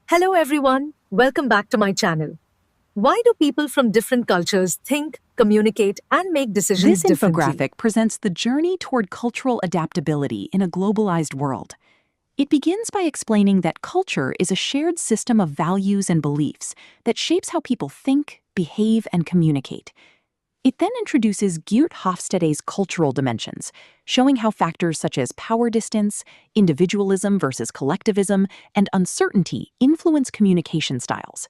Hello everyone, welcome back to my channel. Why do people from different cultures think, communicate, and make decisions This differently? infographic presents the journey toward cultural adaptability in a globalized world. It begins by explaining that culture is a shared system of values and beliefs that shapes how people think, behave, and communicate. It then introduces Geert Hofstede's cultural dimensions, showing how factors such as power distance, individualism versus collectivism, and uncertainty influence communication styles.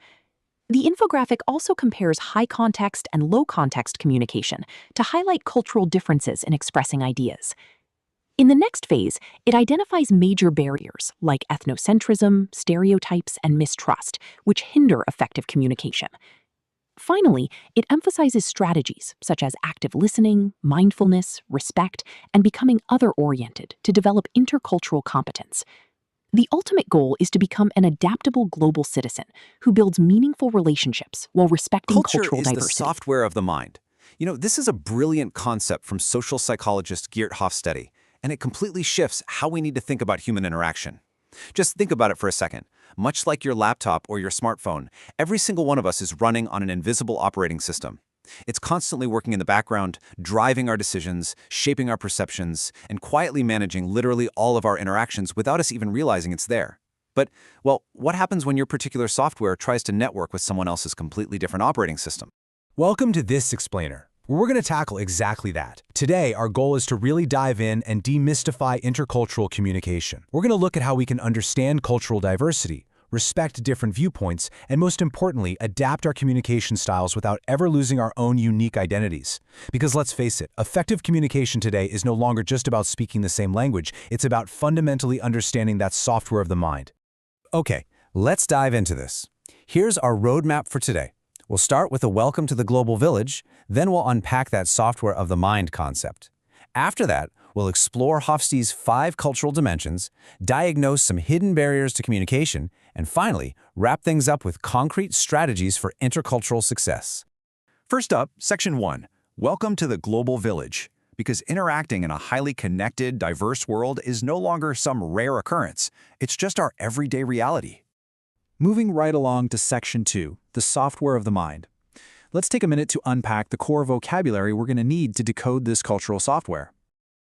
The infographic also compares high-context and low-context communication to highlight cultural differences in expressing ideas. In the next phase, it identifies major barriers like ethnocentrism, stereotypes, and mistrust, which hinder effective communication. Finally, it emphasizes strategies such as active listening, mindfulness, respect, and becoming other-oriented to develop intercultural competence. The ultimate goal is to become an adaptable global citizen who builds meaningful relationships while respecting Culture cultural is the diversity. software of the mind. This is a brilliant concept from social psychologist Geert Hofstede, and it completely shifts how we need to think about human interaction. Just think about it for a second. Much like your laptop or your smartphone, every single one of us is running on an invisible operating system. It's constantly working in the background, driving our decisions, shaping our perceptions, and quietly managing literally all of our interactions without us even realizing it's there. But, well, what happens when your particular software tries to network with someone else's completely different operating system? Welcome to This Explainer, where we're going to tackle exactly that. Today, our goal is to really dive in and demystify intercultural communication. We're going to look at how we can understand cultural diversity, respect different viewpoints, and most importantly, adapt our communication styles without ever losing our own unique identities. Because let's face it, effective communication today is no longer just about speaking the same language, it's about fundamentally understanding that software of the mind. Okay, let's dive into this. Here's our roadmap for today. We'll start with a welcome to the global village, then we'll unpack that software of the mind concept. After that, we'll explore Hofstede's 5 cultural dimensions, diagnose some hidden barriers to communication, and finally, wrap things up with concrete strategies for intercultural success. First up, Section 1, Welcome to the Global Village. Because interacting in a highly connected, diverse world is no longer some rare occurrence. It's just our everyday reality. Moving right along to Section 2, the software of the mind. Let's take a minute to unpack the core vocabulary we're going to need to decode this cultural software.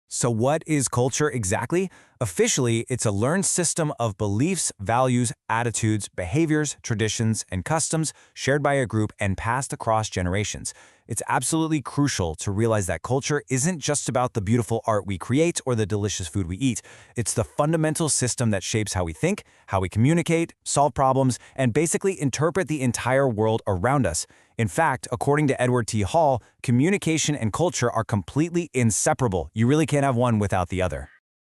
So what is culture exactly? Officially, it's a learned system of beliefs, values, attitudes, behaviors, traditions, and customs shared by a group and passed across generations. It's absolutely crucial to realize that culture isn't just about the beautiful art we create or the delicious food we eat. It's the fundamental system that shapes how we think, how we communicate, solve problems, and basically interpret the entire world around us. In fact, according to Edward T. Hall, communication and culture are completely inseparable. You really can't have one without the other.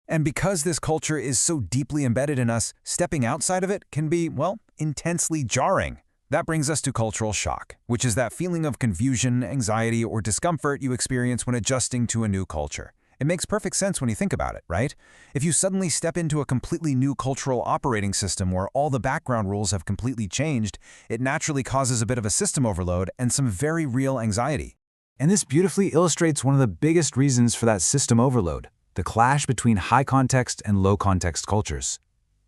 And because this culture is so deeply embedded in us, stepping outside of it can be, well, intensely jarring. That brings us to cultural shock, which is that feeling of confusion, anxiety, or discomfort you experience when adjusting to a new culture. It makes perfect sense when you think about it, right? If you suddenly step into a completely new cultural operating system where all the background rules have completely changed, it naturally causes a bit of a system overload and some very real anxiety. And this beautifully illustrates one of the biggest reasons for that system overload, the clash between high-context and low-context cultures.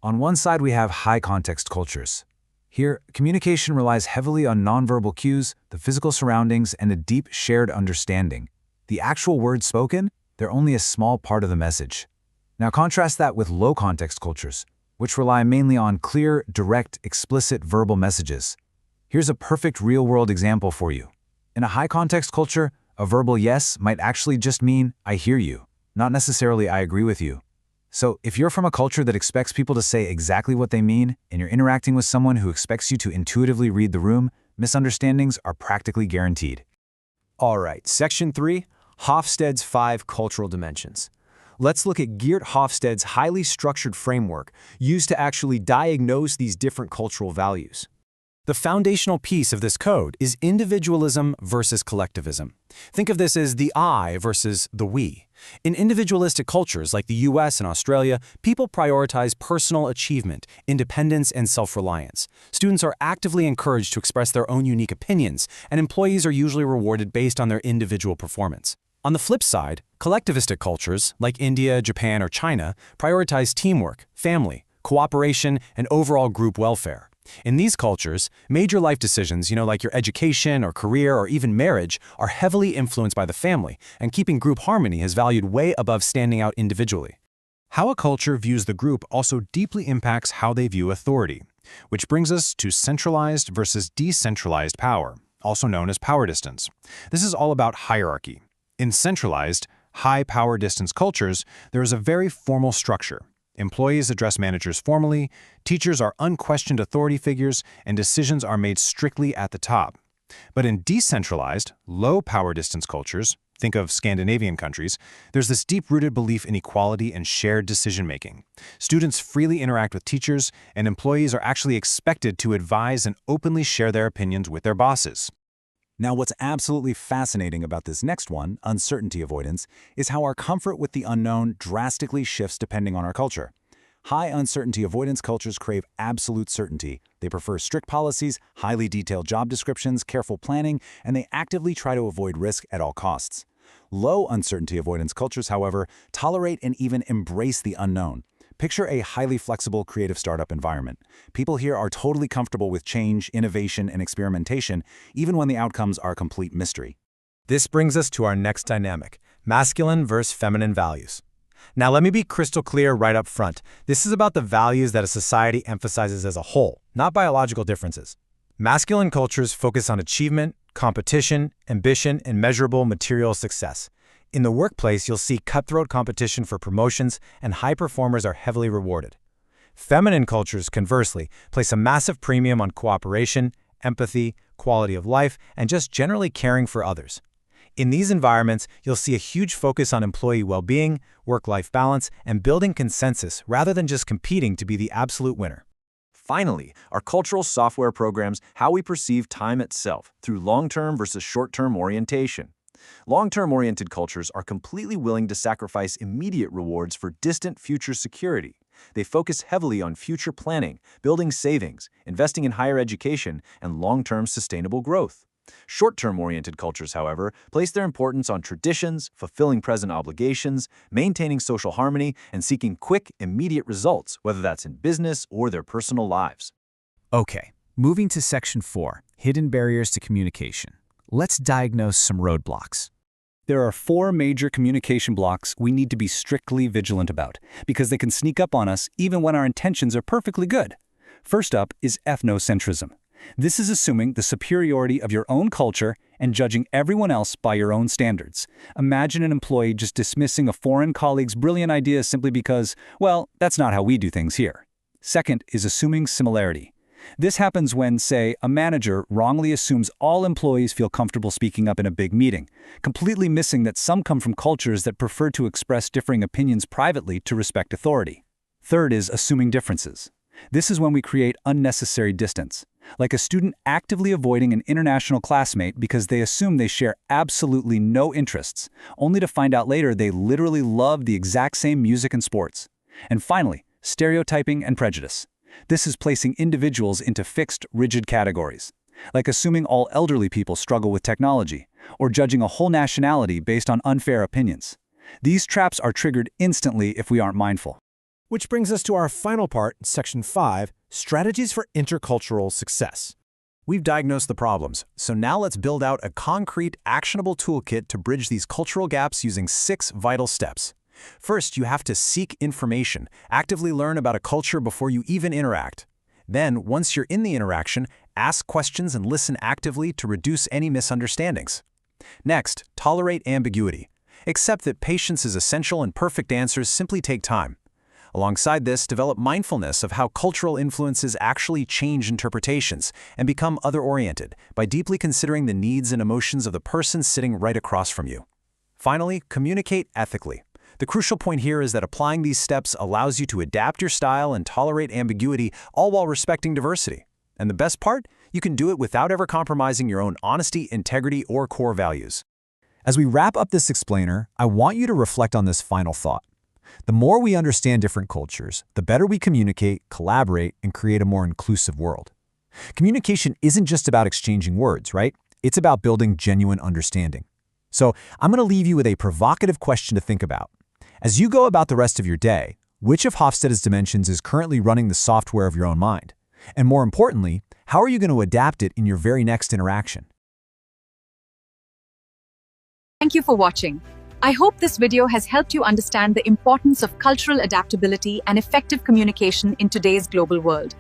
On one side, we have high-context cultures. Here, communication relies heavily on nonverbal cues, the physical surroundings, and a deep shared understanding. The actual words spoken, they're only a small part of the message. Now contrast that with low-context cultures, which rely mainly on clear, direct, explicit verbal messages. Here's a perfect real-world example for you. In a high-context culture, a verbal yes might actually just mean, I hear you, not necessarily I agree with you. So if you're from a culture that expects people to say exactly what they mean, and you're interacting with someone who expects you to intuitively read the room, misunderstandings are practically guaranteed. All right, Section 3, Hofstede's 5 cultural dimensions. Let's look at Geert Hofstede's highly structured framework used to actually diagnose these different cultural values. The foundational piece of this code is individualism versus collectivism. Think of this as the I versus the we. In individualistic cultures like the US and Australia, people prioritize personal achievement, independence, and self-reliance. Students are actively encouraged to express their own unique opinions, and employees are usually rewarded based on their individual performance. On the flip side, collectivistic cultures like India, Japan, or China prioritize teamwork, family, cooperation, and overall group welfare. In these cultures, major life decisions, like your education or career or even marriage, are heavily influenced by the family, and keeping group harmony is valued way above standing out individually. How a culture views the group also deeply impacts how they view authority, which brings us to centralized versus decentralized power, also known as power distance. This is all about hierarchy. In centralized, high power distance cultures, there is a very formal structure. Employees address managers formally, teachers are unquestioned authority figures, and decisions are made strictly at the top. But in decentralized, low power distance cultures, think of Scandinavian countries, there's this deep-rooted belief in equality and shared decision-making. Students freely interact with teachers, and employees are actually expected to advise and openly share their opinions with their bosses. Now, what's absolutely fascinating about this next one, uncertainty avoidance, is how our comfort with the unknown drastically shifts depending on our culture. High uncertainty avoidance cultures crave absolute certainty. They prefer strict policies, highly detailed job descriptions, careful planning, and they actively try to avoid risk at all costs. Low uncertainty avoidance cultures, however, tolerate and even embrace the unknown. Picture a highly flexible, creative startup environment. People here are totally comfortable with change, innovation, and experimentation, even when the outcomes are a complete mystery. This brings us to our next dynamic, masculine versus feminine values. Now, let me be crystal clear right up front. This is about the values that a society emphasizes as a whole, not biological differences. Masculine cultures focus on achievement, competition, ambition, and measurable material success. In the workplace, you'll see cutthroat competition for promotions, and high performers are heavily rewarded. Feminine cultures, conversely, place a massive premium on cooperation, empathy, quality of life, and just generally caring for others. In these environments, you'll see a huge focus on employee well-being, work-life balance, and building consensus rather than just competing to be the absolute winner. Finally, our cultural software programs how we perceive time itself through long-term versus short-term orientation. Long-term oriented cultures are completely willing to sacrifice immediate rewards for distant future security. They focus heavily on future planning, building savings, investing in higher education, and long-term sustainable growth. Short-term oriented cultures, however, place their importance on traditions, fulfilling present obligations, maintaining social harmony, and seeking quick, immediate results, whether that's in business or their personal lives. Okay, moving to Section 4, Hidden Barriers to Communication. Let's diagnose some roadblocks. There are 4 major communication blocks we need to be strictly vigilant about, because they can sneak up on us even when our intentions are perfectly good. First up is ethnocentrism. This is assuming the superiority of your own culture and judging everyone else by your own standards. Imagine an employee just dismissing a foreign colleague's brilliant idea simply because, well, that's not how we do things here. Second is assuming similarity. This happens when, say, a manager wrongly assumes all employees feel comfortable speaking up in a big meeting, completely missing that some come from cultures that prefer to express differing opinions privately to respect authority. Third is assuming differences. This is when we create unnecessary distance, like a student actively avoiding an international classmate because they assume they share absolutely no interests, only to find out later they literally love the exact same music and sports. And finally, stereotyping and prejudice. This is placing individuals into fixed, rigid categories, like assuming all elderly people struggle with technology, or judging a whole nationality based on unfair opinions. These traps are triggered instantly if we aren't mindful. Which brings us to our final part, Section 5, Strategies for Intercultural Success. We've diagnosed the problems, so now let's build out a concrete, actionable toolkit to bridge these cultural gaps using 6 vital steps. First, you have to seek information, actively learn about a culture before you even interact. Then, once you're in the interaction, ask questions and listen actively to reduce any misunderstandings. Next, tolerate ambiguity. Accept that patience is essential and perfect answers simply take time. Alongside this, develop mindfulness of how cultural influences actually change interpretations and become other-oriented by deeply considering the needs and emotions of the person sitting right across from you. Finally, communicate ethically. The crucial point here is that applying these steps allows you to adapt your style and tolerate ambiguity, all while respecting diversity. And the best part? You can do it without ever compromising your own honesty, integrity, or core values. As we wrap up this explainer, I want you to reflect on this final thought. The more we understand different cultures, the better we communicate, collaborate, and create a more inclusive world. Communication isn't just about exchanging words, right? It's about building genuine understanding. So I'm going to leave you with a provocative question to think about. As you go about the rest of your day, which of Hofstede's dimensions is currently running the software of your own mind? And more importantly, how are you going to adapt it in your very next interaction? Thank you for watching. I hope this video has helped you understand the importance of cultural adaptability and effective communication in today's global world.